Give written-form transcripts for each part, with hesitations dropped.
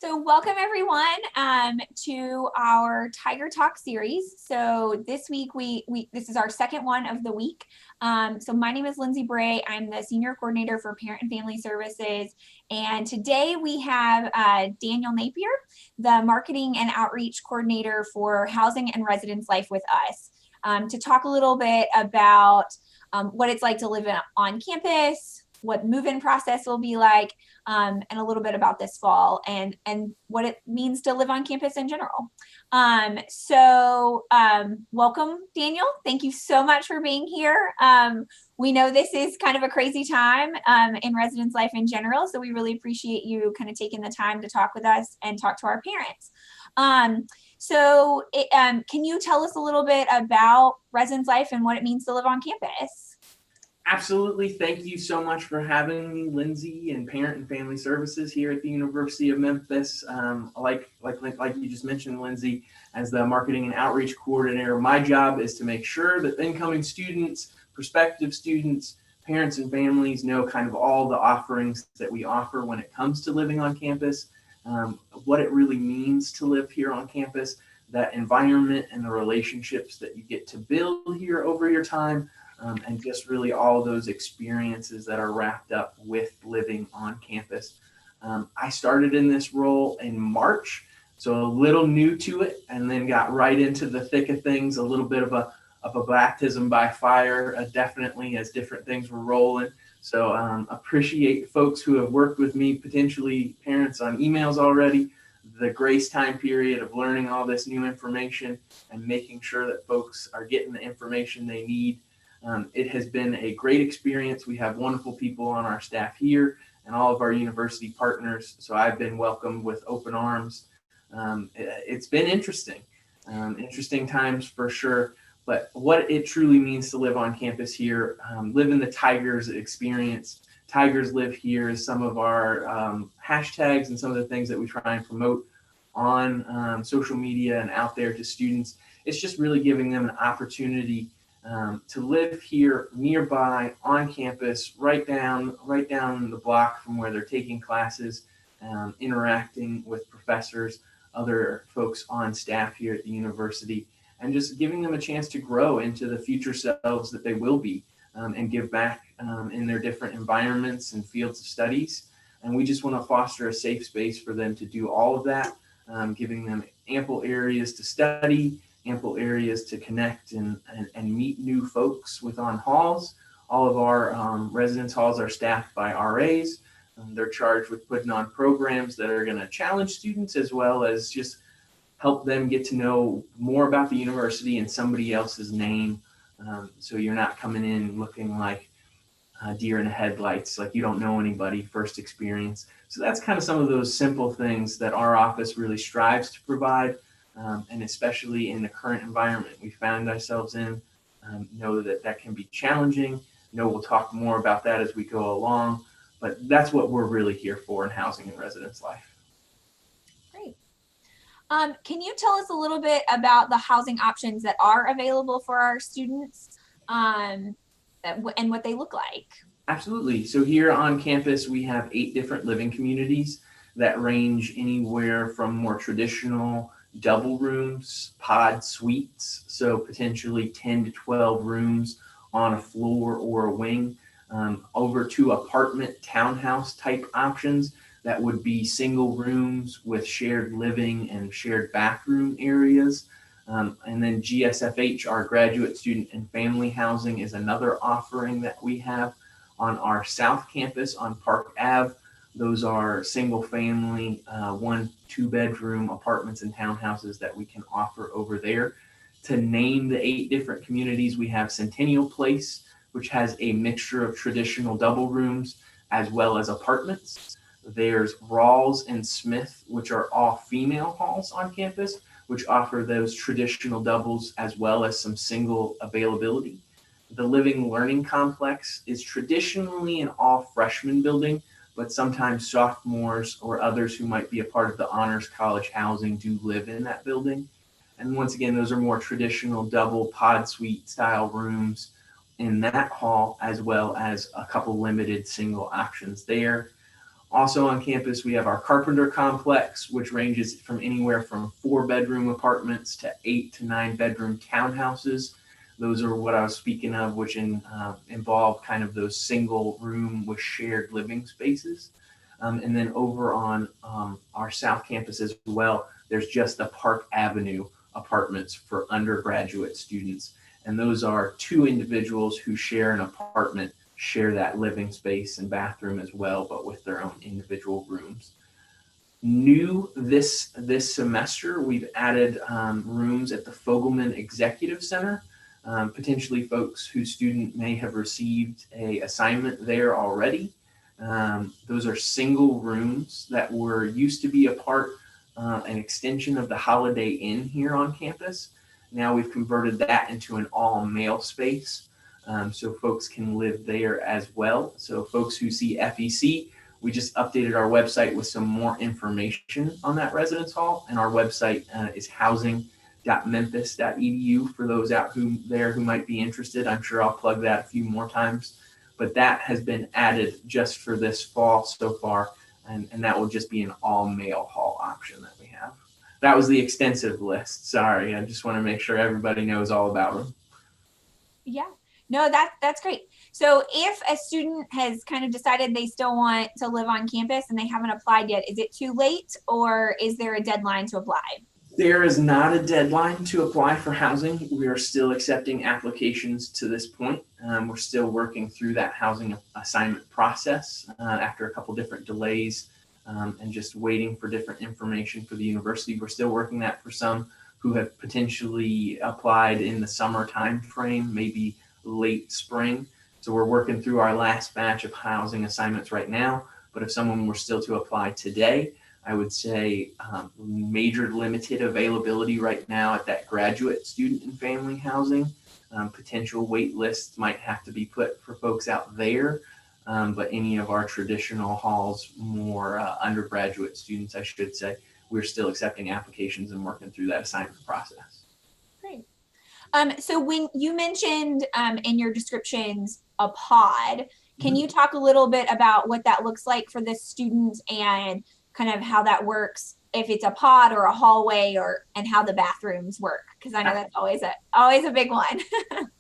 So welcome everyone to our Tiger Talk series. So this week this is our second one of the week. So my name is Lindsay Bray. I'm the Senior Coordinator for Parent and Family Services. And today we have Daniel Napier, the Marketing and Outreach Coordinator for Housing and Residence Life with us, to talk a little bit about what it's like to live on campus, what move-in process will be like, and a little bit about this fall and what it means to live on campus in general. Welcome, Daniel. Thank you so much for being here. We know this is kind of a crazy time in residence life in general, so we really appreciate you kind of taking the time to talk with us and talk to our parents. Can you tell us a little bit about residence life and what it means to live on campus? Absolutely. Thank you so much for having me, Lindsay, and Parent and Family Services here at the University of Memphis. Like you just mentioned, Lindsay, as the Marketing and Outreach Coordinator, my job is to make sure that incoming students, prospective students, parents and families know kind of all the offerings that we offer when it comes to living on campus, what it really means to live here on campus, that environment and the relationships that you get to build here over your time. And just really all those experiences that are wrapped up with living on campus. I started in this role in March, so a little new to it, and then got right into the thick of things, a little bit of a baptism by fire, definitely, as different things were rolling. So appreciate folks who have worked with me, potentially parents on emails already, the grace time period of learning all this new information and making sure that folks are getting the information they need. It has been a great experience. We have wonderful people on our staff here and all of our university partners. So I've been welcomed with open arms. It's been interesting times for sure. But what it truly means to live on campus here, live in the Tigers experience. Tigers live here is some of our hashtags and some of the things that we try and promote on social media and out there to students. It's just really giving them an opportunity to live here nearby on campus, right down the block from where they're taking classes, interacting with professors, other folks on staff here at the university, and just giving them a chance to grow into the future selves that they will be, and give back in their different environments and fields of studies. And we just want to foster a safe space for them to do all of that, giving them ample areas to study, ample areas to connect and meet new folks within halls. All of our residence halls are staffed by RAs. They're charged with putting on programs that are going to challenge students as well as just help them get to know more about the university in somebody else's name. So you're not coming in looking like a deer in the headlights, like you don't know anybody, first experience. So that's kind of some of those simple things that our office really strives to provide. And especially in the current environment we found ourselves in, know that can be challenging. We'll talk more about that as we go along, but that's what we're really here for in housing and residence life. Great. Can you tell us a little bit about the housing options that are available for our students and what they look like? Absolutely. So here on campus, we have 8 different living communities that range anywhere from more traditional double rooms, pod suites, so potentially 10 to 12 rooms on a floor or a wing, over to apartment townhouse type options that would be single rooms with shared living and shared bathroom areas. And then GSFH, our graduate student and family housing, is another offering that we have on our South Campus on Park Ave. Those are single family, 1-2 bedroom apartments and townhouses that we can offer over there. To name the 8 different communities, we have Centennial Place, which has a mixture of traditional double rooms as well as apartments. There's Rawls and Smith, which are all female halls on campus, which offer those traditional doubles as well as some single availability. The Living Learning Complex is traditionally an all freshman building, but sometimes sophomores or others who might be a part of the honors college housing do live in that building. And once again, those are more traditional double pod suite style rooms in that hall, as well as a couple limited single options there. Also on campus, we have our Carpenter Complex, which ranges from anywhere from 4-bedroom apartments to 8 to 9-bedroom townhouses. Those are what I was speaking of, which involve kind of those single room with shared living spaces. And then over on our South Campus as well, there's just the Park Avenue apartments for undergraduate students. And those are 2 individuals who share an apartment, share that living space and bathroom as well, but with their own individual rooms. New this semester, we've added rooms at the Fogelman Executive Center. Potentially folks whose student may have received a assignment there already. Those are single rooms that were used to be an extension of the Holiday Inn here on campus. Now we've converted that into an all-male space, so folks can live there as well. So folks who see FEC, we just updated our website with some more information on that residence hall, and our website is housing.memphis.edu for those out who might be interested. I'm sure I'll plug that a few more times, but that has been added just for this fall so far, and that will just be an all-male hall option that we have. That was the extensive list. Sorry, I just want to make sure everybody knows all about them. Yeah, no, that's great. So if a student has kind of decided they still want to live on campus and they haven't applied yet, is it too late or is there a deadline to apply? There is not a deadline to apply for housing. We are still accepting applications to this point. We're still working through that housing assignment process after a couple different delays and just waiting for different information for the university. We're still working that for some who have potentially applied in the summer time frame, maybe late spring. So we're working through our last batch of housing assignments right now. But if someone were still to apply today, I would say major limited availability right now at that graduate student and family housing. Potential wait lists might have to be put for folks out there, but any of our traditional halls, more undergraduate students, I should say, we're still accepting applications and working through that assignment process. Great. So when you mentioned in your descriptions a pod, can you talk a little bit about what that looks like for the students and kind of how that works, if it's a pod or a hallway, and how the bathrooms work? Because I know that's always a big one.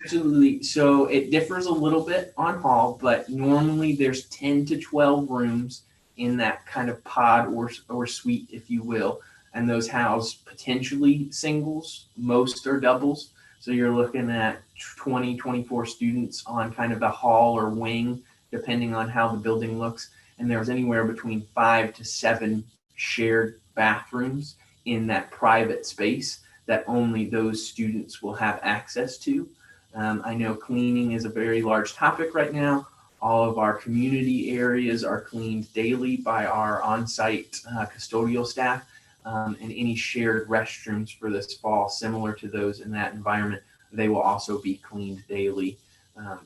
Absolutely. So it differs a little bit on hall, but normally there's 10 to 12 rooms in that kind of pod or suite, if you will. And those house potentially singles, most are doubles. So you're looking at 20, 24 students on kind of the hall or wing, depending on how the building looks. And there's anywhere between 5 to 7 shared bathrooms in that private space that only those students will have access to. I know cleaning is a very large topic right now. All of our community areas are cleaned daily by our on-site custodial staff, and any shared restrooms for this fall, similar to those in that environment, they will also be cleaned daily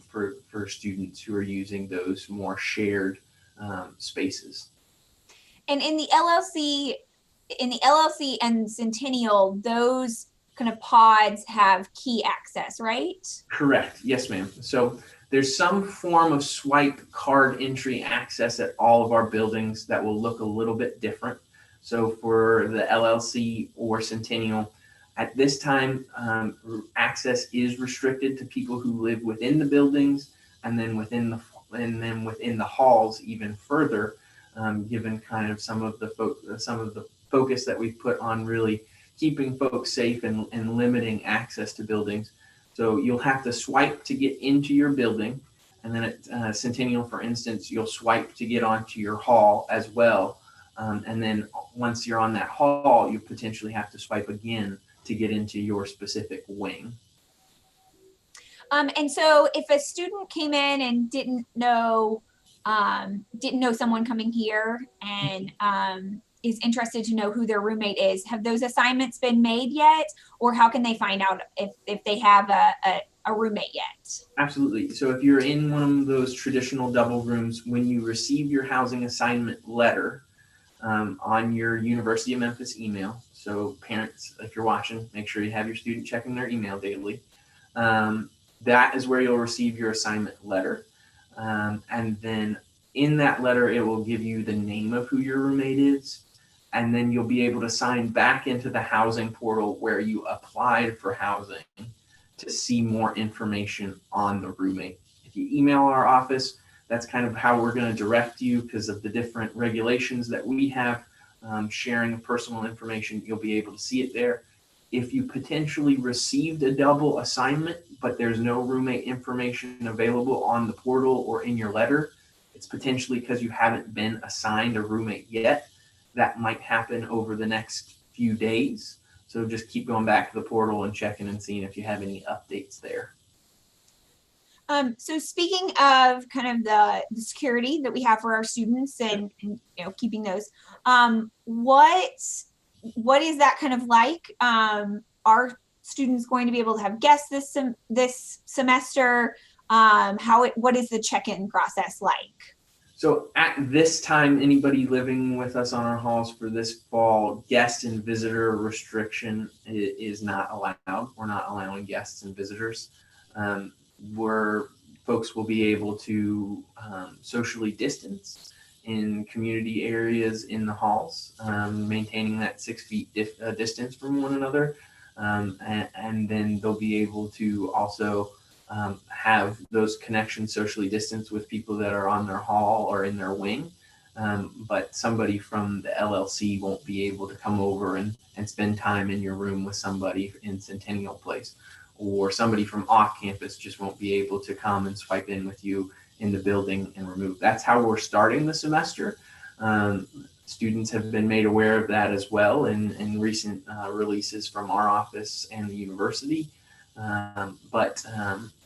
for students who are using those more shared spaces. And in the LLC and Centennial, those kind of pods have key access, right? Correct. Yes, ma'am. So there's some form of swipe card entry access at all of our buildings that will look a little bit different. So for the LLC or Centennial, at this time, access is restricted to people who live within the buildings, and then within the halls even further, given kind of some of the focus that we've put on really keeping folks safe and limiting access to buildings. So you'll have to swipe to get into your building, and then at Centennial, for instance, you'll swipe to get onto your hall as well. And then once you're on that hall, you potentially have to swipe again to get into your specific wing. And so if a student came in and didn't know someone coming here and is interested to know who their roommate is, have those assignments been made yet? Or how can they find out if they have a roommate yet? Absolutely. So if you're in one of those traditional double rooms, when you receive your housing assignment letter on your University of Memphis email, so parents, if you're watching, make sure you have your student checking their email daily. That is where you'll receive your assignment letter. And then In that letter, it will give you the name of who your roommate is, and then you'll be able to sign back into the housing portal where you applied for housing to see more information on the roommate. If you email our office, that's kind of how we're going to direct you because of the different regulations that we have. Sharing of personal information, you'll be able to see it there. If you potentially received a double assignment, but there's no roommate information available on the portal or in your letter, it's potentially because you haven't been assigned a roommate yet. That might happen over the next few days. So just keep going back to the portal and checking and seeing if you have any updates there. So speaking of kind of the security that we have for our students and keeping those, what is that kind of like? Are students going to be able to have guests this semester? What is the check-in process like? So at this time, anybody living with us on our halls for this fall, guest and visitor restriction is not allowed. We're not allowing guests and visitors. Where folks will be able to socially distance in community areas in the halls, maintaining that 6 feet distance from one another. And then they'll be able to also have those connections socially distanced with people that are on their hall or in their wing. But somebody from the LLC won't be able to come over and spend time in your room with somebody in Centennial Place, or somebody from off campus just won't be able to come and swipe in with you in the building and remove. That's how we're starting the semester. Students have been made aware of that as well in recent releases from our office and the university. But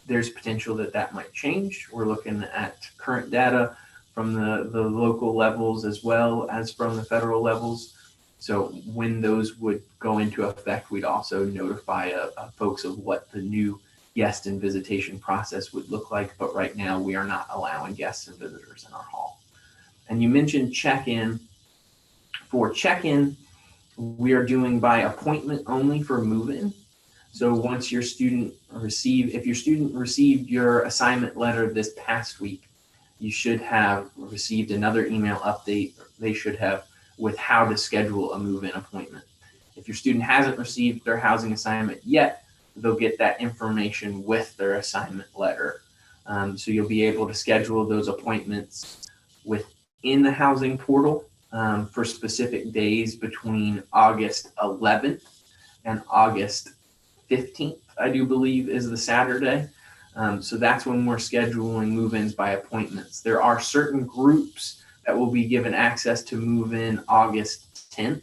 there's potential that might change. We're looking at current data from the local levels as well as from the federal levels. So when those would go into effect, we'd also notify folks of what the new guest and visitation process would look like. But right now, we are not allowing guests and visitors in our hall. And you mentioned check-in. For check-in, we are doing by appointment only for move-in. So once your student if your student received your assignment letter this past week, you should have received another email update. They should have with how to schedule a move-in appointment. If your student hasn't received their housing assignment yet, they'll get that information with their assignment letter. So you'll be able to schedule those appointments within the housing portal for specific days between August 11th and August 15th, I do believe is the Saturday. So that's when we're scheduling move-ins by appointments. There are certain groups that will be given access to move in August 10th.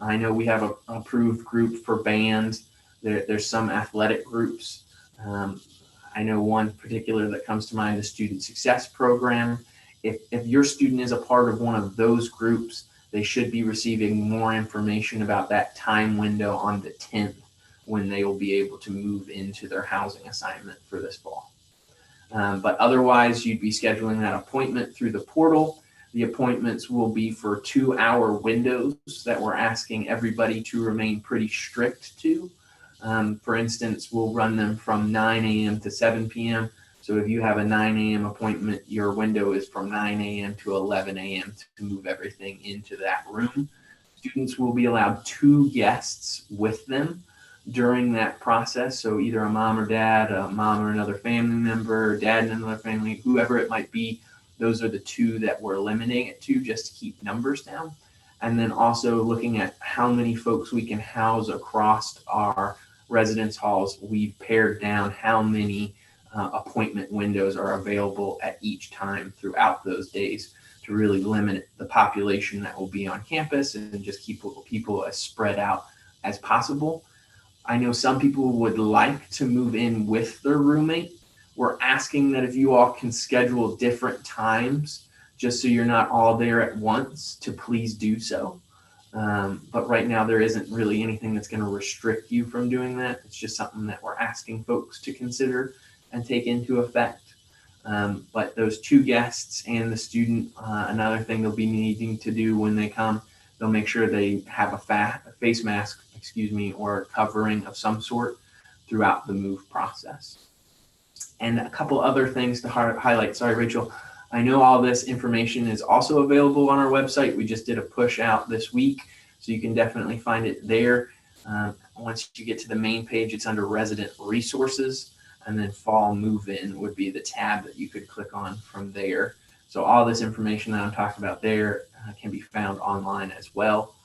I know we have an approved group for band. There's some athletic groups. I know one particular that comes to mind, the Student Success Program. If your student is a part of one of those groups, they should be receiving more information about that time window on the 10th when they will be able to move into their housing assignment for this fall. But otherwise, you'd be scheduling that appointment through the portal. The appointments will be for 2-hour windows that we're asking everybody to remain pretty strict to. For instance, we'll run them from 9 a.m. to 7 p.m. So if you have a 9 a.m. appointment, your window is from 9 a.m. to 11 a.m. to move everything into that room. Students will be allowed 2 guests with them during that process. So either a mom or dad, a mom or another family member, dad and another family, whoever it might be. Those are the 2 that we're limiting it to just to keep numbers down. And then also looking at how many folks we can house across our residence halls. We've pared down how many appointment windows are available at each time throughout those days to really limit the population that will be on campus and just keep people as spread out as possible. I know some people would like to move in with their roommate. We're asking that if you all can schedule different times, just so you're not all there at once, to please do so. But right now, there isn't really anything that's going to restrict you from doing that. It's just something that we're asking folks to consider and take into effect. But those 2 guests and the student, another thing they'll be needing to do when they come, they'll make sure they have a face mask, or covering of some sort throughout the move process. And a couple other things to highlight. Sorry, Rachel. I know all this information is also available on our website. We just did a push out this week, so you can definitely find it there. Once you get to the main page, it's under resident resources, and then fall move-in would be the tab that you could click on from there. So all this information that I'm talking about there can be found online as well.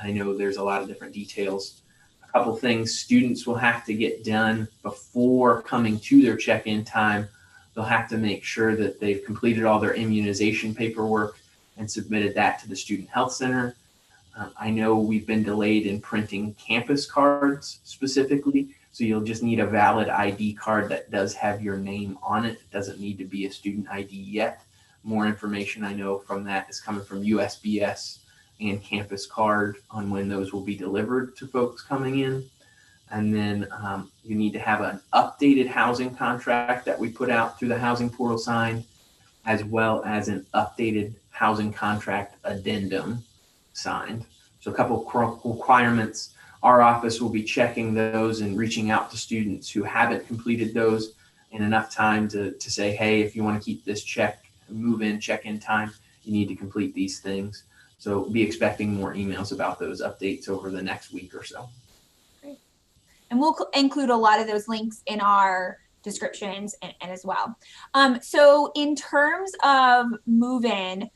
I know there's a lot of different details. A couple things students will have to get done before coming to their check-in time. They'll have to make sure that they've completed all their immunization paperwork and submitted that to the Student Health Center. I know we've been delayed in printing campus cards specifically, so you'll just need a valid ID card that does have your name on it. It doesn't need to be a student ID yet. More information I know from that is coming from USBS and Campus Card on when those will be delivered to folks coming in. And then you need to have an updated housing contract that we put out through the housing portal signed, as well as an updated housing contract addendum signed. So a couple of requirements. Our office will be checking those and reaching out to students who haven't completed those in enough time to say, hey, if you want to keep this move-in, check-in time, you need to complete these things. So be expecting more emails about those updates over the next week or so. Great. And we'll include a lot of those links in our descriptions and as well. So in terms of move-in,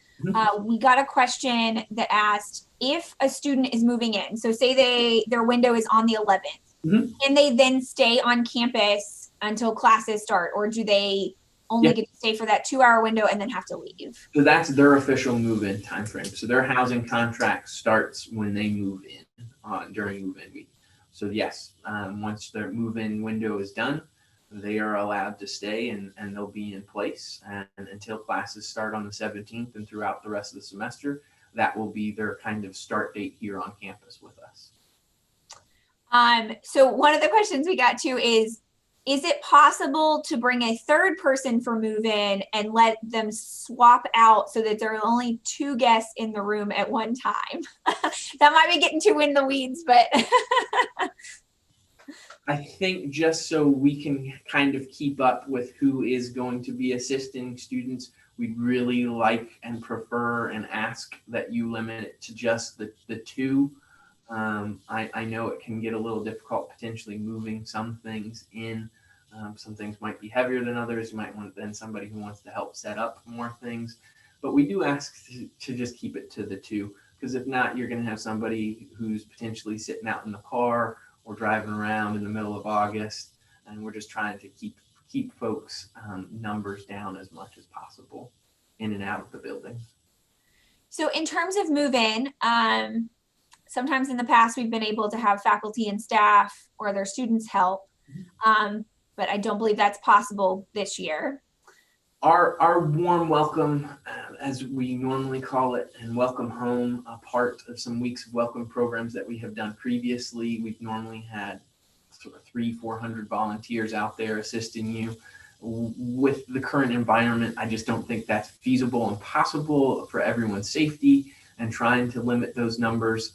we got a question that asked if a student is moving in, so say their window is on the 11th, can they then stay on campus until classes start, or do they only get to stay for that 2-hour window and then have to leave? So that's their official move-in time frame. So their housing contract starts when they move in during move-in week. So yes, once their move-in window is done, they are allowed to stay and they'll be in place and until classes start on the 17th and throughout the rest of the semester. That will be their kind of start date here on campus with us. So one of the questions we got to is it possible to bring a third person for move-in and let them swap out so that there are only 2 guests in the room at one time? That might be getting too in the weeds, but I think just so we can kind of keep up with who is going to be assisting students, we'd really like and prefer and ask that you limit it to just the 2. I know it can get a little difficult potentially moving some things in. Some things might be heavier than others. You might want then somebody who wants to help set up more things. But we do ask to just keep it to the 2, because if not, you're going to have somebody who's potentially sitting out in the car or driving around in the middle of August, and we're just trying to keep folks' numbers down as much as possible in and out of the building. So in terms of move-in, sometimes in the past we've been able to have faculty and staff or their students help, but I don't believe that's possible this year. Our warm welcome, as we normally call it, and welcome home, a part of some weeks of welcome programs that we have done previously. We've normally had sort of 300-400 volunteers out there assisting you. With the current environment, I just don't think that's feasible and possible for everyone's safety, and trying to limit those numbers.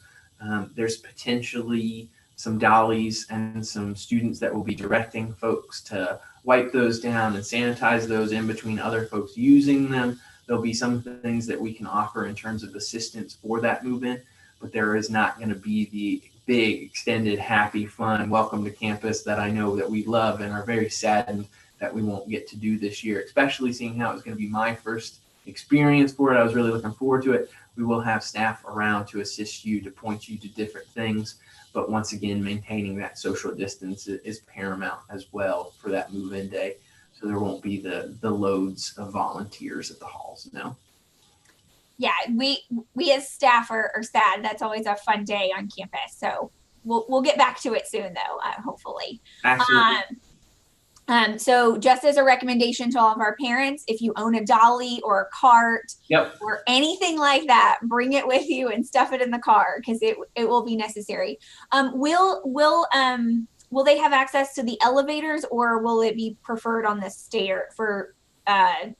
There's potentially some dollies and some students that will be directing folks to wipe those down and sanitize those in between other folks using them. There'll be some things that we can offer in terms of assistance for that move-in, but there is not going to be the big, extended, happy, fun welcome to campus that I know that we love and are very saddened that we won't get to do this year, especially seeing how it's going to be my first experience for it. I was really looking forward to it. We will have staff around to assist you, to point you to different things. But once again, maintaining that social distance is paramount as well for that move-in day. So there won't be the loads of volunteers at the halls, no. Yeah, we as staff are sad. That's always a fun day on campus. So we'll get back to it soon, though, hopefully. Absolutely. So just as a recommendation to all of our parents, if you own a dolly or a cart or anything like that, bring it with you and stuff it in the car, because it will be necessary. Will they have access to the elevators, or will it be preferred on the stair for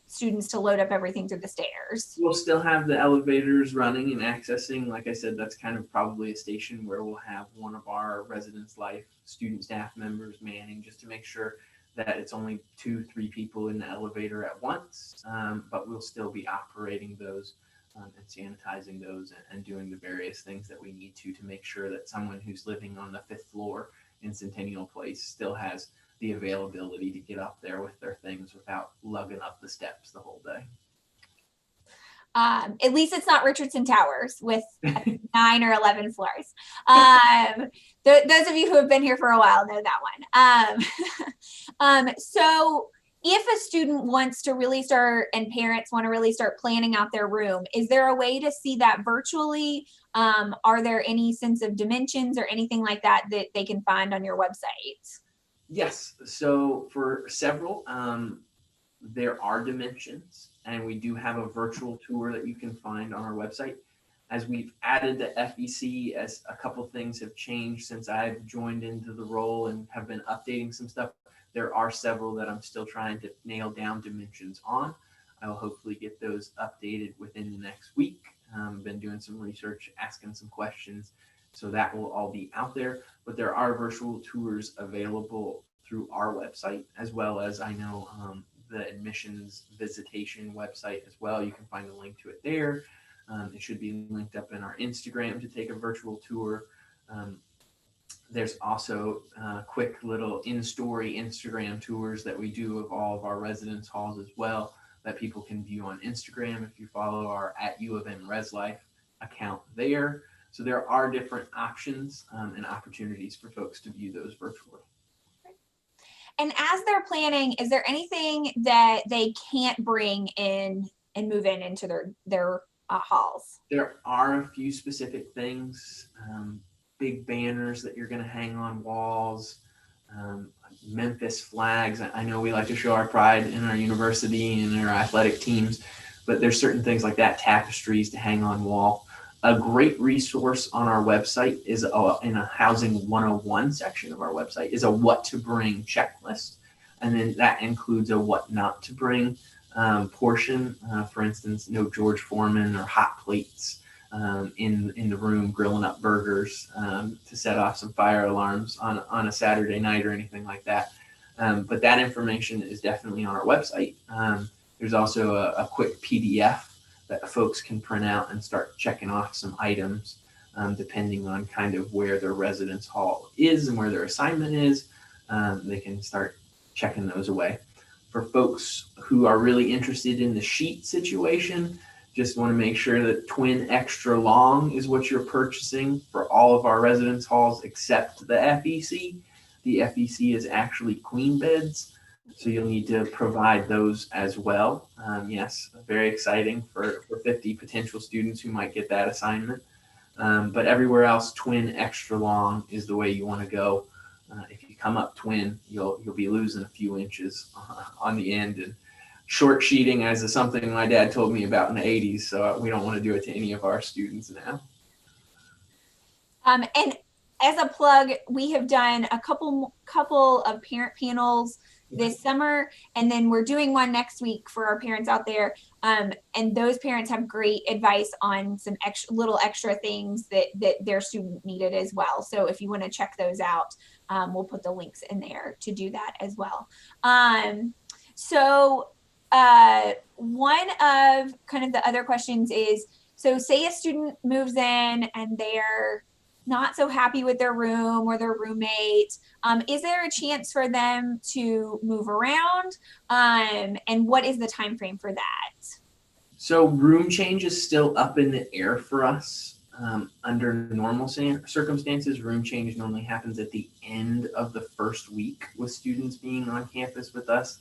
students to load up everything through the stairs? We'll still have the elevators running and accessing. Like I said, that's kind of probably a station where we'll have one of our residence life student staff members manning, just to make sure that it's only 2-3 people in the elevator at once, but we'll still be operating those and sanitizing those and doing the various things that we need to make sure that someone who's living on the 5th floor in Centennial Place still has the availability to get up there with their things without lugging up the steps the whole day. At least it's not Richardson Towers with 9 or 11 floors. Those of you who have been here for a while know that one. So if a student wants to really start, and parents want to really start planning out their room, is there a way to see that virtually? Are there any sense of dimensions or anything like that that they can find on your website? Yes. So for several, there are dimensions, and we do have a virtual tour that you can find on our website. As we've added the FEC, as a couple things have changed since I've joined into the role and have been updating some stuff, there are several that I'm still trying to nail down dimensions on. I will hopefully get those updated within the next week. Been doing some research, asking some questions, so that will all be out there. But there are virtual tours available through our website, as well as I know the admissions visitation website as well. You can find a link to it there. It should be linked up in our Instagram to take a virtual tour. There's also quick little in-story Instagram tours that we do of all of our residence halls as well, that people can view on Instagram if you follow our @UofMResLife account there. So there are different options and opportunities for folks to view those virtually. And as they're planning, is there anything that they can't bring in and move into their halls? There are a few specific things, big banners that you're going to hang on walls, Memphis flags. I know we like to show our pride in our university and our athletic teams, but there's certain things like that, tapestries to hang on wall. A great resource on our website is in a Housing 101 section of our website is a what to bring checklist. And then that includes a what not to bring portion. For instance, no George Foreman or hot plates in the room grilling up burgers to set off some fire alarms on a Saturday night or anything like that. But that information is definitely on our website. There's also a quick PDF that folks can print out and start checking off some items depending on kind of where their residence hall is and where their assignment is. They can start checking those away. For folks who are really interested in the sheet situation, just want to make sure that twin extra long is what you're purchasing for all of our residence halls except the FEC. The FEC is actually queen beds, so you'll need to provide those as well. Yes, very exciting for 50 potential students who might get that assignment. But everywhere else, twin extra long is the way you want to go. If you come up twin, you'll be losing a few inches on the end. And short sheeting is something my dad told me about in the 80s, so we don't want to do it to any of our students now. And as a plug, we have done a couple of parent panels this summer, and then we're doing one next week for our parents out there. And those parents have great advice on some little extra things that their student needed as well. So if you want to check those out, we'll put the links in there to do that as well. So one of kind of the other questions is, so say a student moves in and they're not so happy with their room or their roommate. Is there a chance for them to move around? And what is the time frame for that? So room change is still up in the air for us. Under normal circumstances, room change normally happens at the end of the first week with students being on campus with us.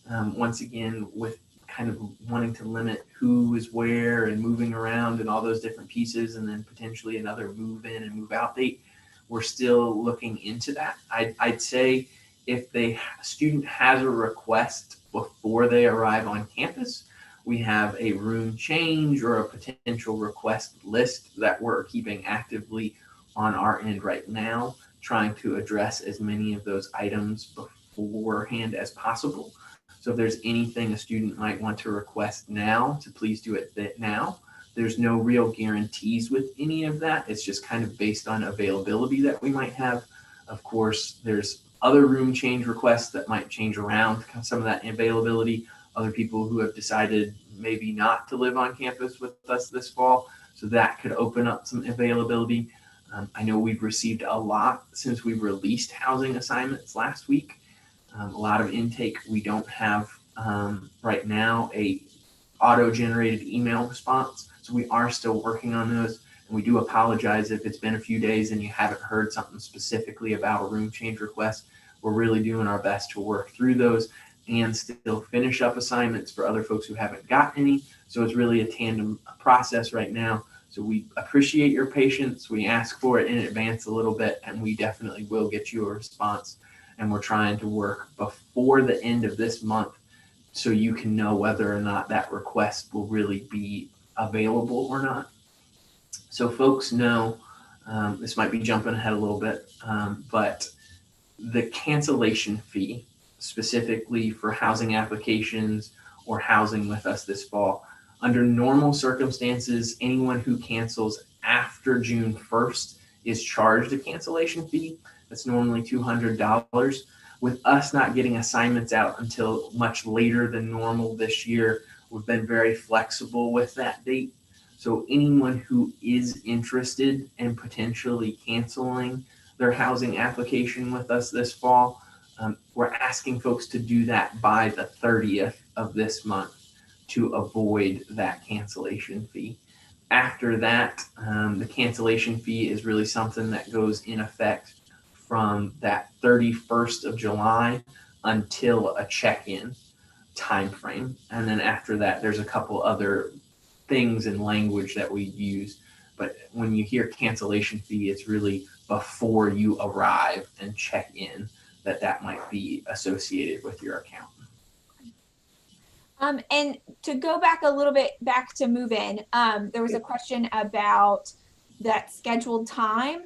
Once again, with kind of wanting to limit who is where and moving around and all those different pieces, and then potentially another move in and move out date, we're still looking into that. I'd say if a student has a request before they arrive on campus, we have a room change or a potential request list that we're keeping actively on our end right now, trying to address as many of those items beforehand as possible. So if there's anything a student might want to request now, to please do it now. There's no real guarantees with any of that. It's just kind of based on availability that we might have. Of course, there's other room change requests that might change around some of that availability, other people who have decided maybe not to live on campus with us this fall. So that could open up some availability. I know we've received a lot since we released housing assignments last week. A lot of intake. We don't have right now a auto-generated email response. So we are still working on those. And we do apologize if it's been a few days and you haven't heard something specifically about a room change request. We're really doing our best to work through those and still finish up assignments for other folks who haven't got any. So it's really a tandem process right now. So we appreciate your patience. We ask for it in advance a little bit, and we definitely will get you a response. And we're trying to work before the end of this month so you can know whether or not that request will really be available or not. So folks know, this might be jumping ahead a little bit, but the cancellation fee, specifically for housing applications or housing with us this fall, under normal circumstances, anyone who cancels after June 1st is charged a cancellation fee. That's normally $200. With us not getting assignments out until much later than normal this year, we've been very flexible with that date. So anyone who is interested in potentially canceling their housing application with us this fall, we're asking folks to do that by the 30th of this month to avoid that cancellation fee. After that, the cancellation fee is really something that goes in effect from that 31st of July until a check-in time frame. And then after that, there's a couple other things in language that we use. But when you hear cancellation fee, it's really before you arrive and check in that might be associated with your account. And to go back a little bit back to move in, there was a question about that scheduled time.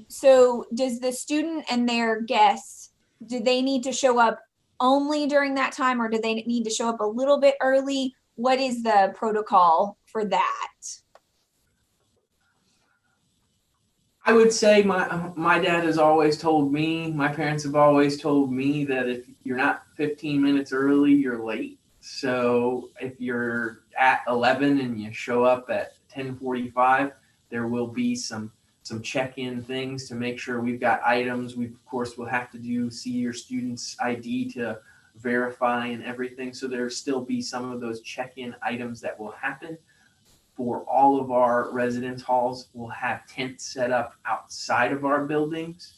So does the student and their guests, do they need to show up only during that time, or do they need to show up a little bit early? What is the protocol for that? I would say my dad has always told me, my parents have always told me that if you're not 15 minutes early, you're late. So if you're at 11 and you show up at 10:45, there will be some check-in things to make sure we've got items. We of course will have to see your student's ID to verify and everything. So there'll still be some of those check-in items that will happen. For all of our residence halls, we'll have tents set up outside of our buildings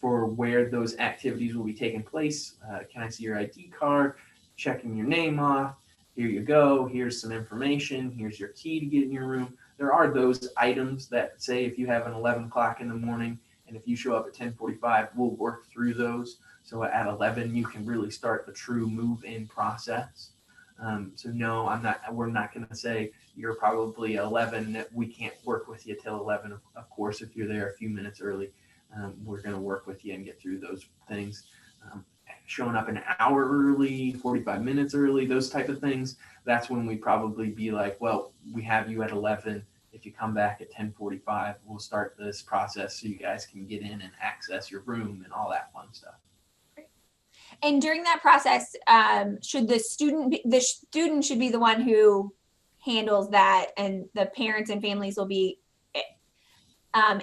for where those activities will be taking place. Can I see your ID card? Checking your name off. Here you go. Here's some information. Here's your key to get in your room. There are those items that say if you have an 11 o'clock in the morning and if you show up at 10:45, we'll work through those. So at 11, you can really start the true move-in process. So no, we're not going to say you're probably 11. We can't work with you till 11. Of course, if you're there a few minutes early, we're going to work with you and get through those things. Showing up an hour early, 45 minutes early, those type of things, that's when we probably be like, well, we have you at 11. If you come back at 10:45, we'll start this process so you guys can get in and access your room and all that fun stuff. And during that process, should the student should be the one who handles that, and the parents and families will be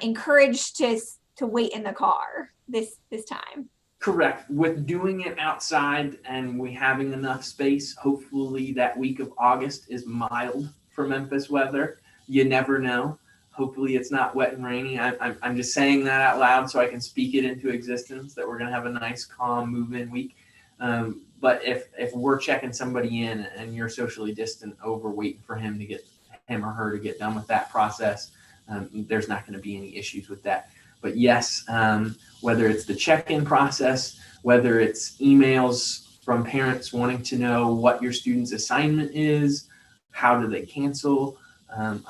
encouraged to wait in the car this time. Correct. With doing it outside and we having enough space, hopefully that week of August is mild for Memphis weather. You never know. Hopefully it's not wet and rainy. I'm just saying that out loud so I can speak it into existence that we're going to have a nice, calm move-in week. But if we're checking somebody in and you're socially distant over waiting for him or her to get done with that process, there's not going to be any issues with that. But yes, whether it's the check-in process, whether it's emails from parents wanting to know what your student's assignment is, how do they cancel, I'm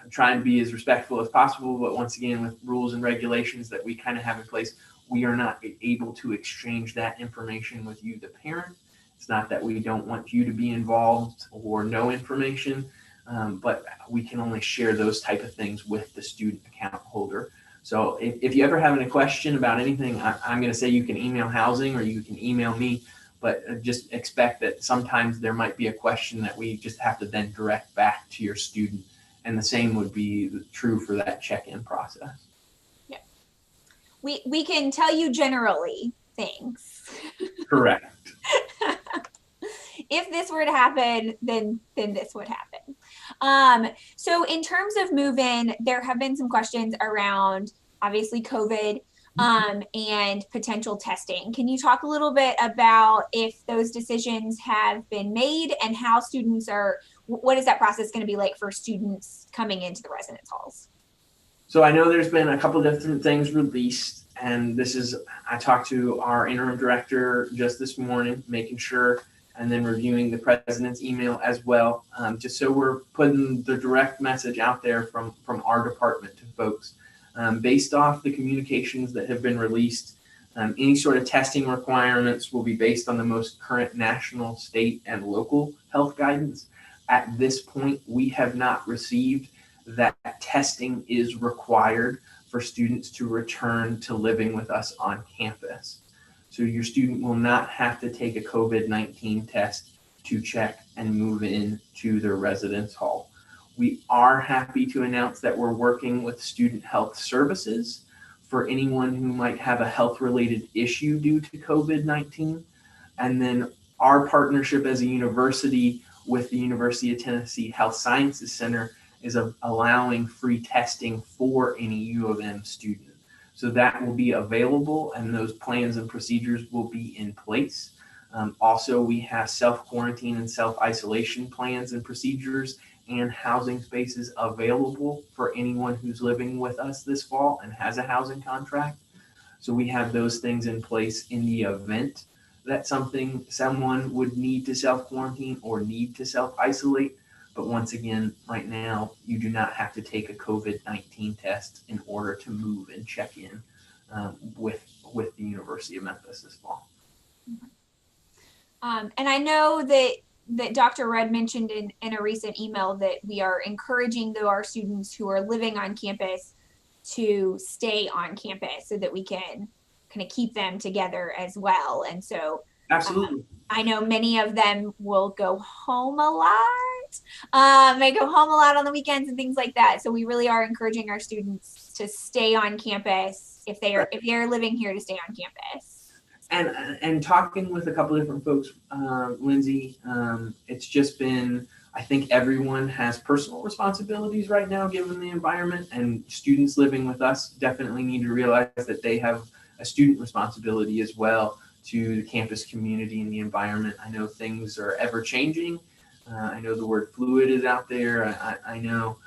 trying to be as respectful as possible, but once again, with rules and regulations that we kind of have in place, we are not able to exchange that information with you, the parent. It's not that we don't want you to be involved or know information, but we can only share those type of things with the student account holder. So if you ever have any question about anything, I'm going to say you can email housing or you can email me, but just expect that sometimes there might be a question that we just have to then direct back to your student. And the same would be true for that check-in process. Yeah. We can tell you generally things. Correct. If this were to happen, then this would happen. So in terms of move-in, there have been some questions around obviously COVID and potential testing. Can you talk a little bit about if those decisions have been made and how students are, what is that process going to be like for students coming into the residence halls? So I know there's been a couple different things released, and I talked to our interim director just this morning, making sure, and then reviewing the president's email as well, just so we're putting the direct message out there from our department to folks. Based off the communications that have been released, any sort of testing requirements will be based on the most current national, state, and local health guidance. At this point, we have not received that testing is required for students to return to living with us on campus. So your student will not have to take a COVID-19 test to check and move in to their residence hall. We are happy to announce that we're working with Student Health Services for anyone who might have a health-related issue due to COVID-19. And then our partnership as a university with the University of Tennessee Health Sciences Center is allowing free testing for any U of M student. So that will be available and those plans and procedures will be in place. Also, we have self-quarantine and self-isolation plans and procedures and housing spaces available for anyone who's living with us this fall and has a housing contract. So we have those things in place in the event that someone would need to self-quarantine or need to self-isolate. But once again, right now, you do not have to take a COVID-19 test in order to move and check in with the University of Memphis this fall. And I know that Dr. Rudd mentioned in a recent email that we are encouraging our students who are living on campus to stay on campus so that we can kind of keep them together as well. And so absolutely, I know many of them will go home a lot. They go home a lot on the weekends and things like that. So we really are encouraging our students to stay on campus if they're living here, to stay on campus. And talking with a couple of different folks, Lindsay, it's just been, I think everyone has personal responsibilities right now given the environment, and students living with us definitely need to realize that they have a student responsibility as well to the campus community and the environment. I know things are ever changing. I know the word fluid is out there. I know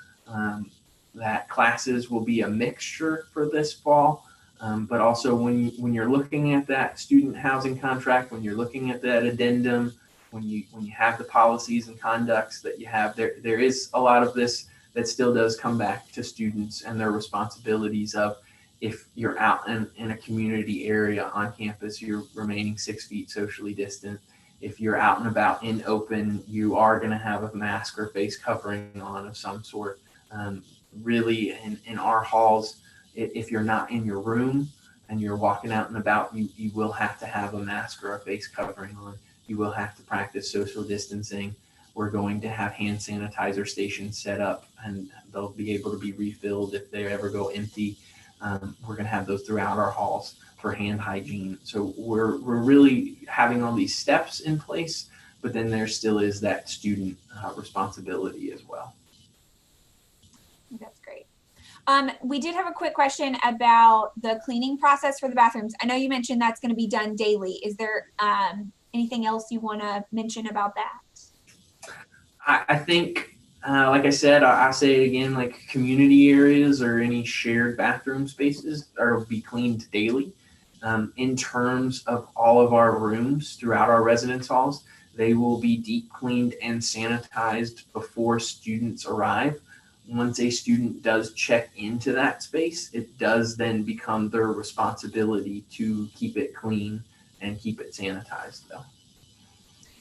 that classes will be a mixture for this fall. But also when you're looking at that student housing contract, when you're looking at that addendum, when you have the policies and conducts that you have, there is a lot of this that still does come back to students and their responsibilities of, if you're out in a community area on campus, you're remaining 6 feet socially distant. If you're out and about in open, you are going to have a mask or face covering on of some sort. Really, in our halls, if you're not in your room and you're walking out and about, you will have to have a mask or a face covering on. You will have to practice social distancing. We're going to have hand sanitizer stations set up, and they'll be able to be refilled if they ever go empty. We're going to have those throughout our halls for hand hygiene. So we're really having all these steps in place, but then there still is that student responsibility as well. That's great. We did have a quick question about the cleaning process for the bathrooms. I know you mentioned that's going to be done daily. Is there anything else you want to mention about that? I think, like I said, I say it again, like community areas or any shared bathroom spaces are be cleaned daily. In terms of all of our rooms throughout our residence halls, they will be deep cleaned and sanitized before students arrive. Once a student does check into that space, it does then become their responsibility to keep it clean and keep it sanitized, though.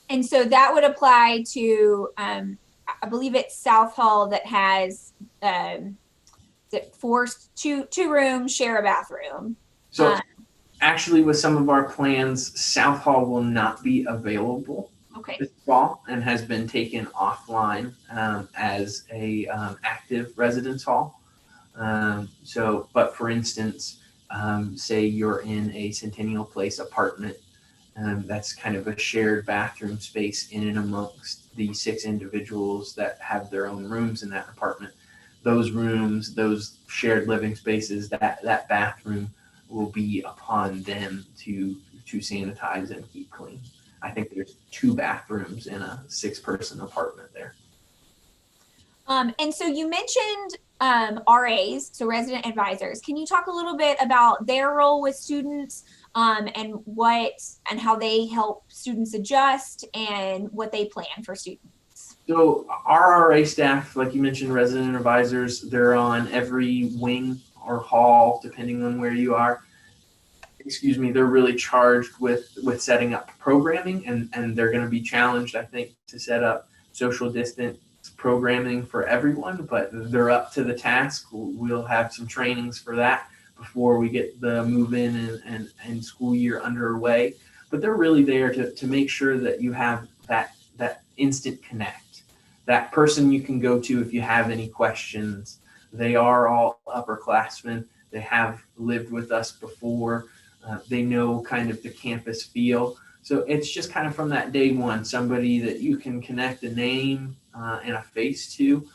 And so that would apply to, I believe it's South Hall that has two rooms, share a bathroom. So actually, with some of our plans, South Hall will not be available Okay. this fall and has been taken offline as a active residence hall. But for instance, say you're in a Centennial Place apartment, that's kind of a shared bathroom space in and amongst the 6 individuals that have their own rooms in that apartment. Those rooms, those shared living spaces, that bathroom will be upon them to sanitize and keep clean. I think there's 2 bathrooms in a 6-person apartment there. And so you mentioned RAs, so resident advisors. Can you talk a little bit about their role with students, and how they help students adjust and what they plan for students? So our RA staff, like you mentioned, resident advisors, they're on every wing or hall, depending on where you are. Excuse me, they're really charged with setting up programming, and they're going to be challenged, I think, to set up social distance programming for everyone, but they're up to the task. We'll have some trainings for that before we get the move in and school year underway. But they're really there to make sure that you have that instant connect, that person you can go to if you have any questions. They are all upperclassmen. They have lived with us before. They know kind of the campus feel. So it's just kind of from that day one, somebody that you can connect a name and a face to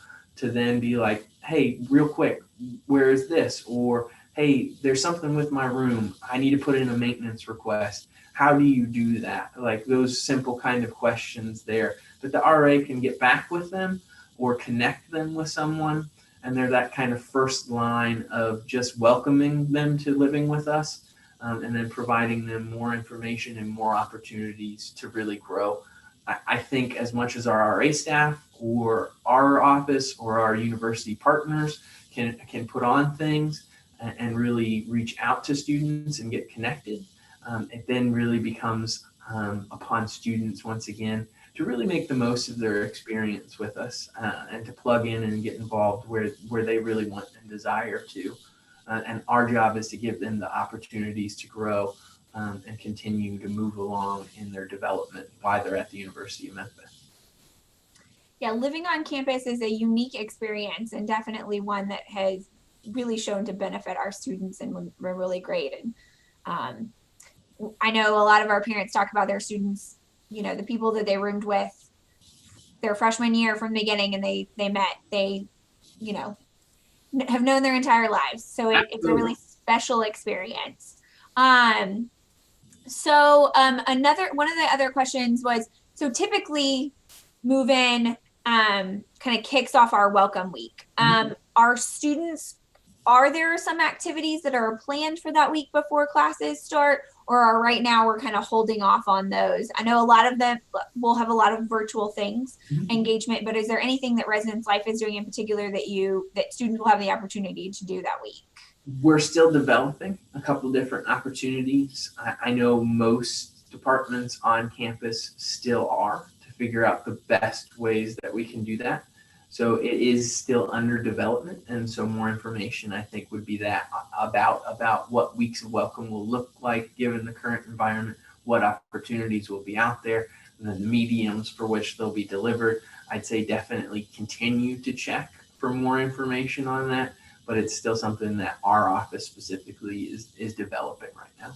then be like, hey, real quick, where is this? Or, hey, there's something with my room. I need to put in a maintenance request. How do you do that? Like those simple kind of questions there. But the RA can get back with them or connect them with someone. And they're that kind of first line of just welcoming them to living with us. And then providing them more information and more opportunities to really grow. I think as much as our RA staff or our office or our university partners can put on things and really reach out to students and get connected, it then really becomes upon students once again to really make the most of their experience with us and to plug in and get involved where they really want and desire to. And our job is to give them the opportunities to grow and continue to move along in their development while they're at the University of Memphis. Yeah, living on campus is a unique experience and definitely one that has really shown to benefit our students, and we're really great. And I know a lot of our parents talk about their students, the people that they roomed with their freshman year from the beginning, and they met, have known their entire lives. So it's a really special experience. Another one of the other questions was, so typically move in kind of kicks off our welcome week. Our students, are there some activities that are planned for that week before classes start, or right now we're kind of holding off on those? I know a lot of them will have a lot of virtual things, engagement, but is there anything that Residence Life is doing in particular that students will have the opportunity to do that week? We're still developing a couple different opportunities. I know most departments on campus still are to figure out the best ways that we can do that. So it is still under development, and so more information I think would be that about what weeks of welcome will look like given the current environment, what opportunities will be out there, and then the mediums for which they'll be delivered. I'd say definitely continue to check for more information on that, but it's still something that our office specifically is developing right now.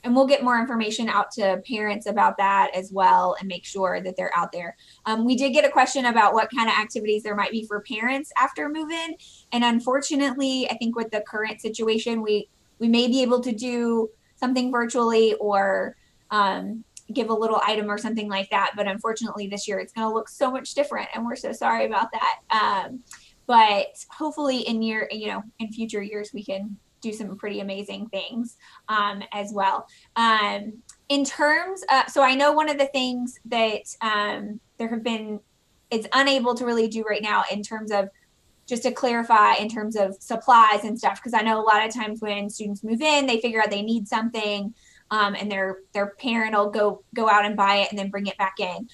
And we'll get more information out to parents about that as well and make sure that they're out there. We did get a question about what kind of activities there might be for parents after move-in. And unfortunately, I think with the current situation, we may be able to do something virtually or give a little item or something like that. But unfortunately, this year it's going to look so much different, and we're so sorry about that. But hopefully in future years, we can do some pretty amazing things as well. In terms of, so I know one of the things that it's unable to really do right now in terms of, just to clarify, in terms of supplies and stuff, because I know a lot of times when students move in, they figure out they need something, and their parent will go out and buy it and then bring it back in.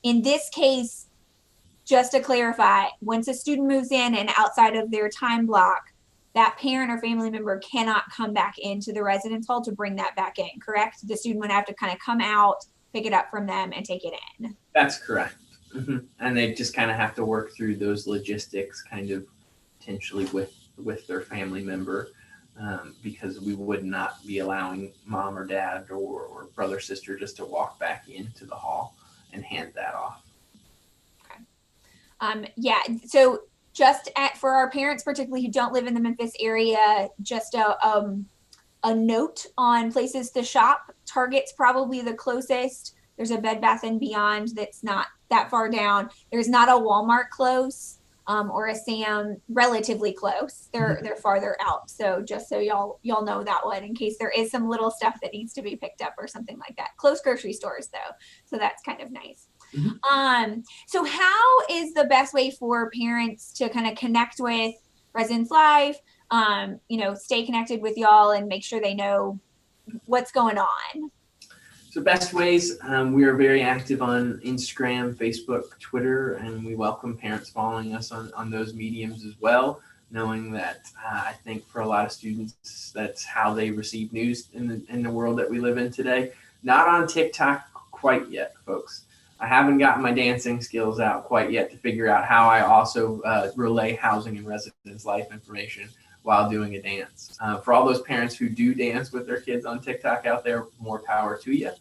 In this case, just to clarify, once a student moves in and outside of their time block, that parent or family member cannot come back into the residence hall to bring that back in, correct? The student would have to kind of come out, pick it up from them, and take it in. That's correct. And they just kind of have to work through those logistics kind of potentially with their family member, because we would not be allowing mom or dad or brother, sister just to walk back into the hall and hand that off. Okay. Yeah, so for our parents, particularly who don't live in the Memphis area, just a note on places to shop. Target's probably the closest. There's a Bed Bath & Beyond that's not that far down. There's not a Walmart close, or a Sam relatively close. They're farther out. So just so y'all know that one, in case there is some little stuff that needs to be picked up or something like that. Close grocery stores though, so that's kind of nice. So how is the best way for parents to kind of connect with Residence Life, stay connected with y'all and make sure they know what's going on? So best ways, we are very active on Instagram, Facebook, Twitter, and we welcome parents following us on those mediums as well, knowing that I think for a lot of students, that's how they receive news in the world that we live in today. Not on TikTok quite yet, folks. I haven't gotten my dancing skills out quite yet to figure out how I also relay housing and residence life information while doing a dance. For all those parents who do dance with their kids on TikTok out there, more power to you.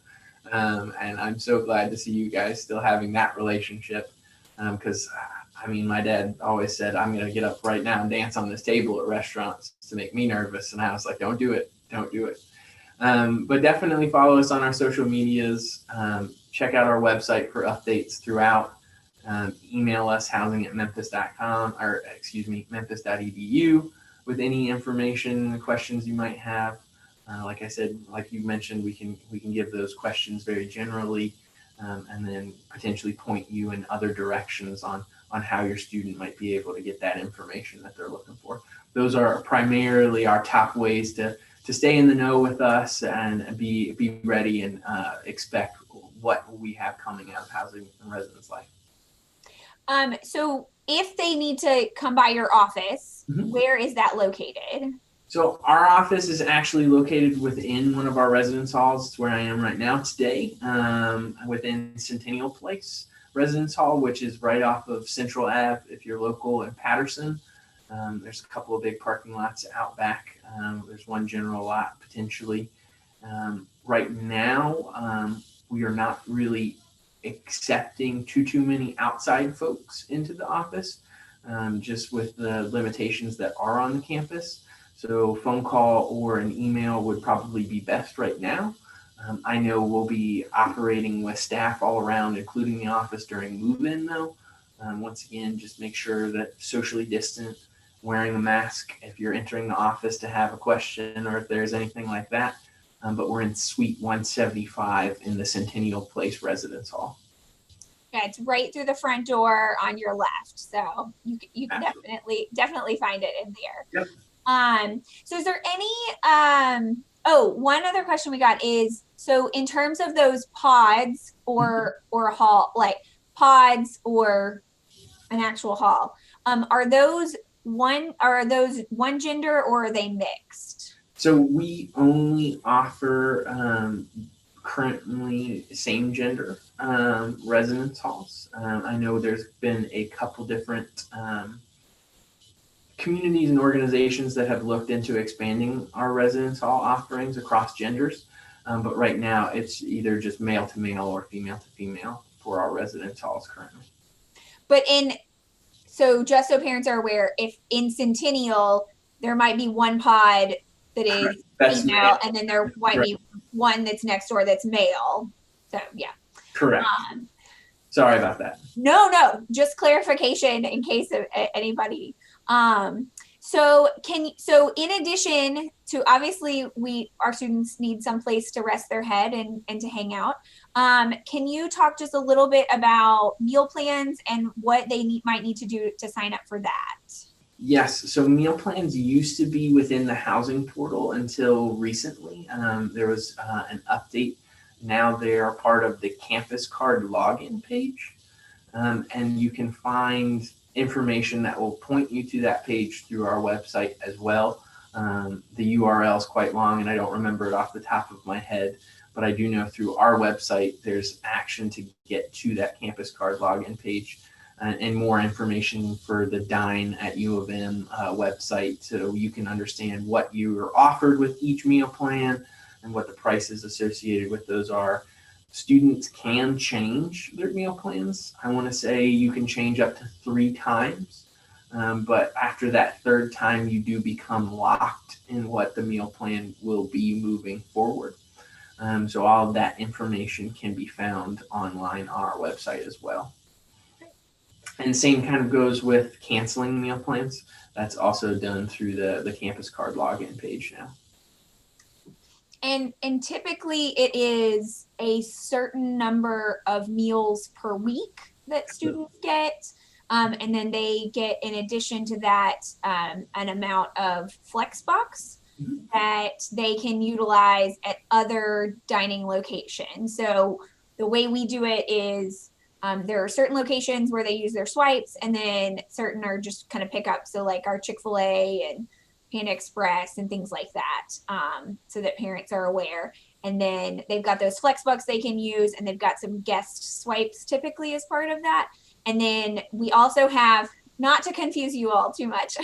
And I'm so glad to see you guys still having that relationship, because my dad always said, I'm going to get up right now and dance on this table at restaurants to make me nervous. And I was like, don't do it. But definitely follow us on our social medias. Check out our website for updates throughout. Email us housing@memphis.com or memphis.edu with any information and questions you might have. Like I said, like you mentioned, we can give those questions very generally, and then potentially point you in other directions on how your student might be able to get that information that they're looking for. Those are primarily our top ways to stay in the know with us and be ready and expect what we have coming out of housing and residence life. So if they need to come by your office, where is that located? So our office is actually located within one of our residence halls. It's where I am right now today, within Centennial Place Residence Hall, which is right off of Central Ave if you're local in Patterson. There's a couple of big parking lots out back. There's one general lot potentially. Right now, we are not really accepting too many outside folks into the office, just with the limitations that are on the campus. So phone call or an email would probably be best right now. I know we'll be operating with staff all around, including the office during move-in though. Once again, just make sure that socially distant, wearing a mask if you're entering the office to have a question or if there's anything like that. But we're in Suite 175 in the Centennial Place Residence Hall. Yeah, it's right through the front door on your left. So you can definitely find it in there. Yep. So is there any, one other question we got is, so in terms of those pods or hall, like pods or an actual hall, are those one gender or are they mixed? So we only offer currently same gender residence halls. I know there's been a couple different communities and organizations that have looked into expanding our residence hall offerings across genders. But right now it's either just male to male or female to female for our residence halls currently. But so just so parents are aware, if in Centennial, there might be one pod that is female, and then there might be one that's next door that's male. So yeah. Correct. Sorry about that. No, just clarification in case of anybody. So in addition to, obviously our students need some place to rest their head and to hang out. Can you talk just a little bit about meal plans and what they might need to do to sign up for that? Yes. So meal plans used to be within the housing portal until recently. There was an update. Now they are part of the campus card login page. And you can find information that will point you to that page through our website as well. The URL is quite long and I don't remember it off the top of my head, but I do know through our website there's action to get to that campus card login page, and more information for the Dine at U of M website, so you can understand what you are offered with each meal plan and what the prices associated with those are. Students can change their meal plans. I want to say you can change up to 3 times, but after that 3rd time, you do become locked in what the meal plan will be moving forward. So all of that information can be found online on our website as well. And same kind of goes with canceling meal plans. That's also done through the campus card login page now. And typically it is a certain number of meals per week that students get. And then they get, in addition to that, an amount of Flexbox that they can utilize at other dining locations. So the way we do it is there are certain locations where they use their swipes, and then certain are just kind of pick up. So like our Chick-fil-A and Panda Express and things like that, so that parents are aware. And then they've got those Flexbucks they can use, and they've got some guest swipes typically as part of that. And then we also have, not to confuse you all too much,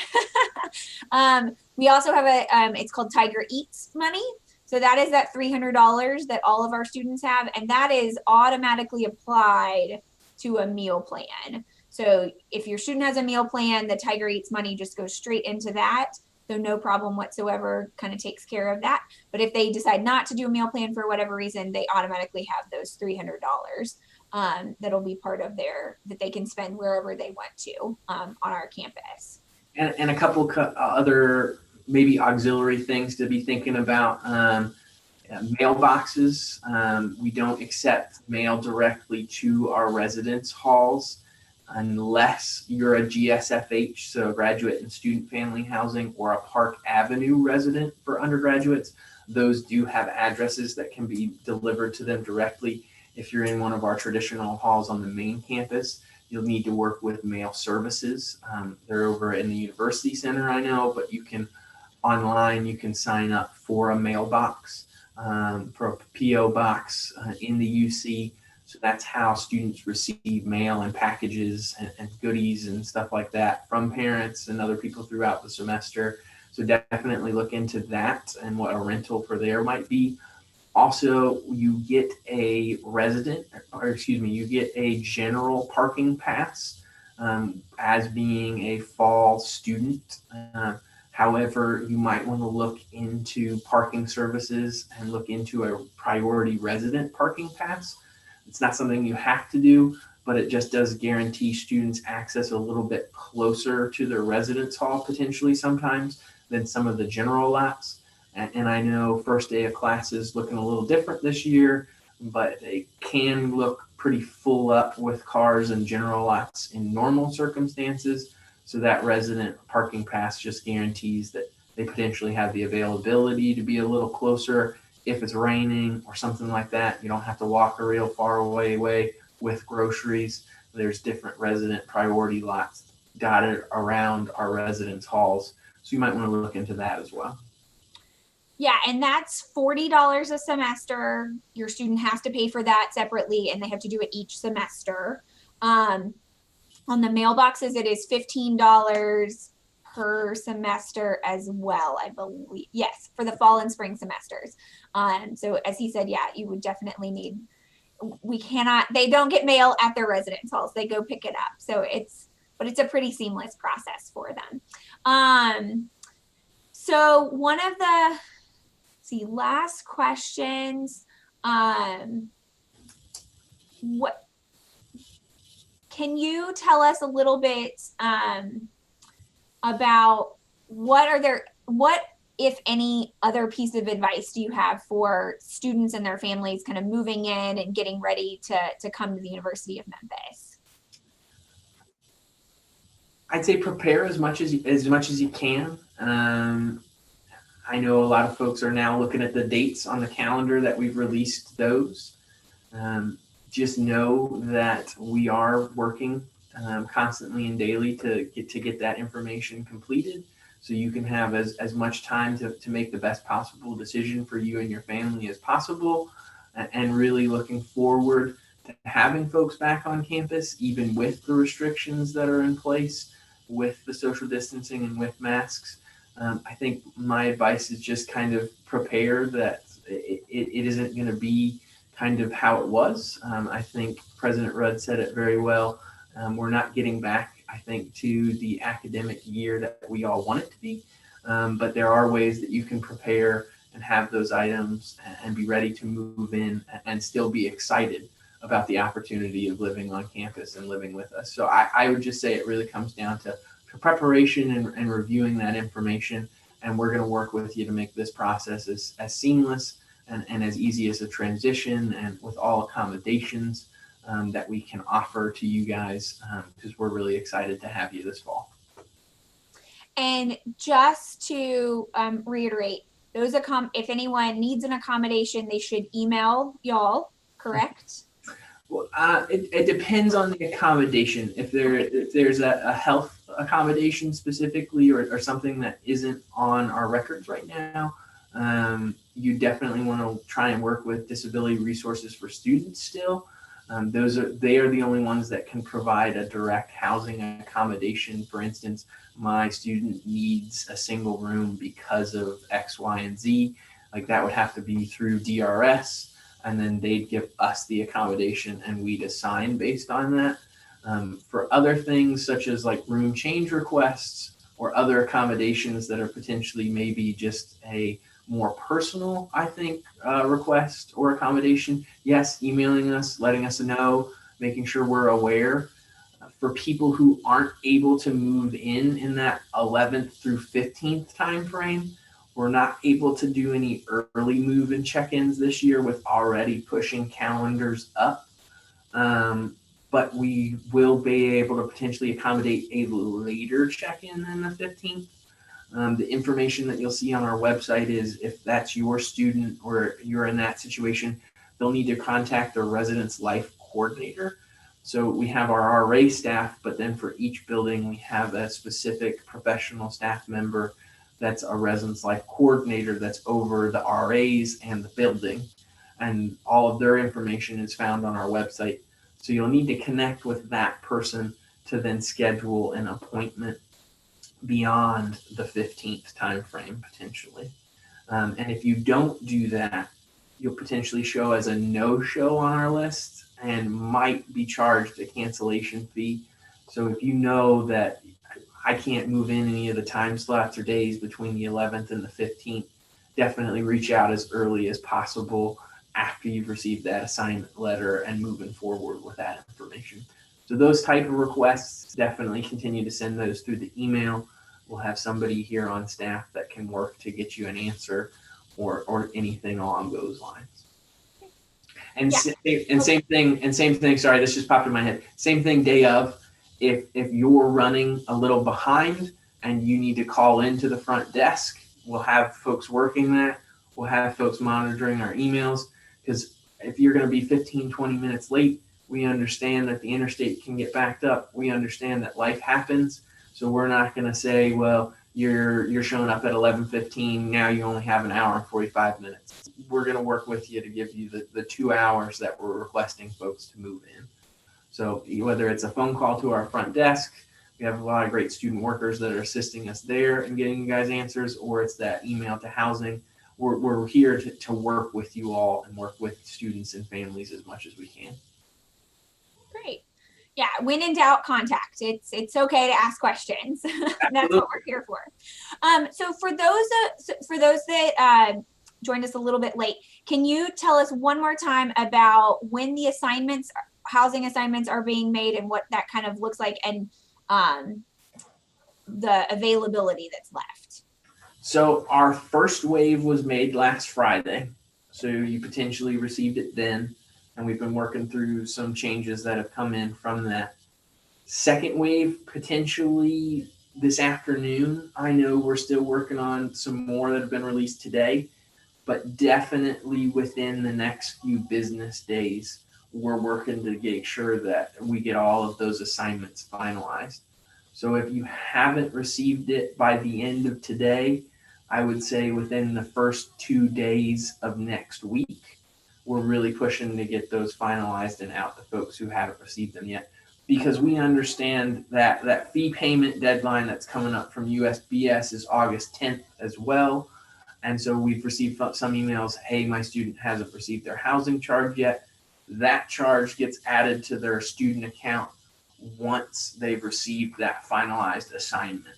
we also have it's called Tiger Eats money. So that is that $300 that all of our students have, and that is automatically applied to a meal plan. So if your student has a meal plan, the Tiger Eats money just goes straight into that. So no problem whatsoever, kind of takes care of that. But if they decide not to do a meal plan for whatever reason, they automatically have those $300 that'll be part of that they can spend wherever they want to on our campus. And a couple other maybe auxiliary things to be thinking about. Mailboxes. We don't accept mail directly to our residence halls unless you're a GSFH, so graduate and student family housing, or a Park Avenue resident for undergraduates. Those do have addresses that can be delivered to them directly. If you're in one of our traditional halls on the main campus, you'll need to work with mail services. They're over in the University Center, I know, but you can online, you can sign up for a mailbox, for a PO box in the UC. So that's how students receive mail and packages and goodies and stuff like that from parents and other people throughout the semester. So definitely look into that and what a rental for there might be. Also, you get a you get a general parking pass as being a fall student. However, you might want to look into parking services and look into a priority resident parking pass. It's not something you have to do, but it just does guarantee students access a little bit closer to their residence hall potentially sometimes than some of the general lots. And I know first day of class is looking a little different this year, but it can look pretty full up with cars and general lots in normal circumstances. So that resident parking pass just guarantees that they potentially have the availability to be a little closer if it's raining or something like that. You don't have to walk a real far away with groceries. There's different resident priority lots dotted around our residence halls. So you might want to look into that as well. Yeah, and that's $40 a semester. Your student has to pay for that separately, and they have to do it each semester. On the mailboxes, it is $15 per semester as well, I believe. Yes, for the fall and spring semesters. So as he said, yeah, you would definitely need, they don't get mail at their residence halls. They go pick it up. So but it's a pretty seamless process for them. So one of the, last questions, can you tell us a little bit about what, if any, other piece of advice do you have for students and their families kind of moving in and getting ready to come to the University of Memphis? I'd say prepare as much as you can. I know a lot of folks are now looking at the dates on the calendar that we've released those. just know that we are working constantly and daily to get that information completed, so you can have as much time to make the best possible decision for you and your family as possible, and really looking forward to having folks back on campus, even with the restrictions that are in place, with the social distancing and with masks. I think my advice is just kind of prepare that it isn't going to be kind of how it was. I think President Rudd said it very well. We're not getting back, I think, to the academic year that we all want it to be. But there are ways that you can prepare and have those items and be ready to move in and still be excited about the opportunity of living on campus and living with us. So I would just say it really comes down to preparation and reviewing that information. And we're going to work with you to make this process as seamless and as easy as a transition, and with all accommodations that we can offer to you guys, because we're really excited to have you this fall. And just to reiterate, if anyone needs an accommodation, they should email y'all, correct? Well, it depends on the accommodation. If there's a health accommodation specifically, or something that isn't on our records right now, you definitely want to try and work with Disability Resources for Students still. They are the only ones that can provide a direct housing accommodation. For instance, my student needs a single room because of X, Y, and Z. Like, that would have to be through DRS, and then they'd give us the accommodation and we'd assign based on that. For other things such as like room change requests or other accommodations that are potentially maybe just a more personal, I think, request or accommodation, yes, emailing us, letting us know, making sure we're aware. For people who aren't able to move in that 11th through 15th time frame, we're not able to do any early move and check-ins this year with already pushing calendars up. But we will be able to potentially accommodate a later check-in than the 15th. The information that you'll see on our website is, if that's your student or you're in that situation, they'll need to contact their residence life coordinator. So we have our RA staff, but then for each building, we have a specific professional staff member that's a residence life coordinator that's over the RAs and the building. And all of their information is found on our website. So you'll need to connect with that person to then schedule an appointment beyond the 15th time frame potentially. And if you don't do that, you'll potentially show as a no-show on our list and might be charged a cancellation fee. So if you know that I can't move in any of the time slots or days between the 11th and the 15th, definitely reach out as early as possible after you've received that assignment letter and moving forward with that information. So those type of requests, definitely continue to send those through the email. We'll have somebody here on staff that can work to get you an answer or anything along those lines. And same thing. Sorry, this just popped in my head. Same thing day of. If you're running a little behind and you need to call into the front desk, we'll have folks working that. We'll have folks monitoring our emails, because if you're going to be 15, 20 minutes late, we understand that the interstate can get backed up. We understand that life happens. So we're not going to say, well, you're showing up at 11:15. Now you only have an hour and 45 minutes. We're going to work with you to give you the 2 hours that we're requesting folks to move in. So whether it's a phone call to our front desk, we have a lot of great student workers that are assisting us there and getting you guys answers, or it's that email to housing. We're here to work with you all and work with students and families as much as we can. Great. Yeah, when in doubt, contact. It's okay to ask questions. That's what we're here for. So for those that joined us a little bit late, can you tell us one more time about when the housing assignments are being made and what that kind of looks like, and the availability that's left? So our first wave was made last Friday. So you potentially received it then. And we've been working through some changes that have come in from that. Second wave, potentially this afternoon. I know we're still working on some more that have been released today, but definitely within the next few business days, we're working to make sure that we get all of those assignments finalized. So if you haven't received it by the end of today, I would say within the first 2 days of next week, we're really pushing to get those finalized and out to folks who haven't received them yet. Because we understand that that fee payment deadline that's coming up from USBS is August 10th as well. And so we've received some emails, hey, my student hasn't received their housing charge yet. That charge gets added to their student account once they've received that finalized assignment.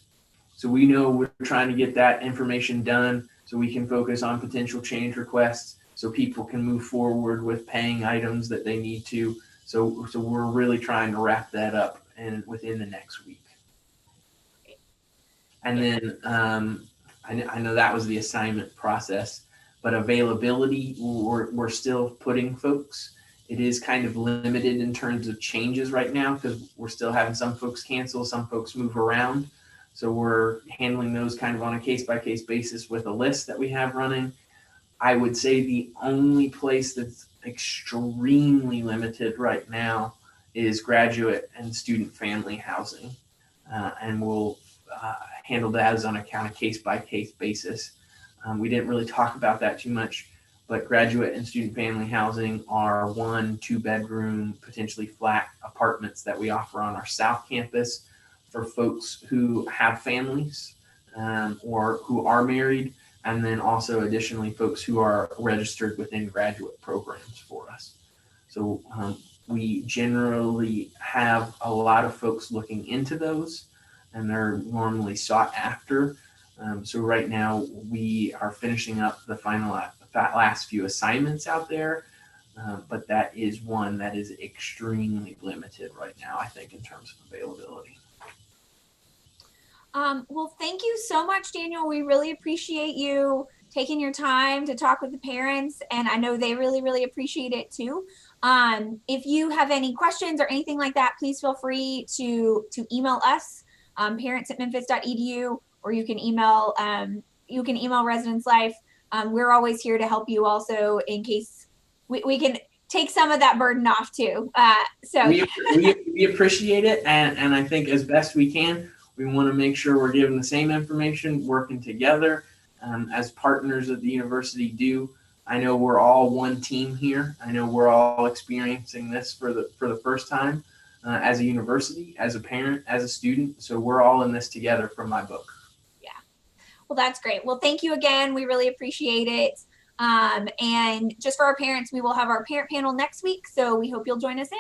So we know we're trying to get that information done so we can focus on potential change requests so people can move forward with paying items that they need to. So we're really trying to wrap that up within the next week. And then I know that was the assignment process, but availability, we're still putting folks. It is kind of limited in terms of changes right now because we're still having some folks cancel, some folks move around. So we're handling those kind of on a case-by-case basis with a list that we have running. I would say the only place that's extremely limited right now is graduate and student family housing. And we'll handle that as on a kind of case-by-case basis. We didn't really talk about that too much, but graduate and student family housing are 1-2 bedroom, potentially flat apartments that we offer on our South Campus for folks who have families or who are married, and then also additionally folks who are registered within graduate programs for us. So we generally have a lot of folks looking into those, and they're normally sought after. So right now we are finishing up the last few assignments out there, but that is one that is extremely limited right now, I think, in terms of availability. Well, thank you so much, Daniel. We really appreciate you taking your time to talk with the parents, and I know they really, really appreciate it too. If you have any questions or anything like that, please feel free to email us, parents@memphis.edu, or you can email Residence Life. We're always here to help you also in case we can take some of that burden off too. So we appreciate it, and I think as best we can, we want to make sure we're giving the same information, working together as partners at the university do. I know we're all one team here. I know we're all experiencing this for the first time as a university, as a parent, as a student. So we're all in this together from my book. Yeah. Well, that's great. Well, thank you again. We really appreciate it. And just for our parents, we will have our parent panel next week. So we hope you'll join us in.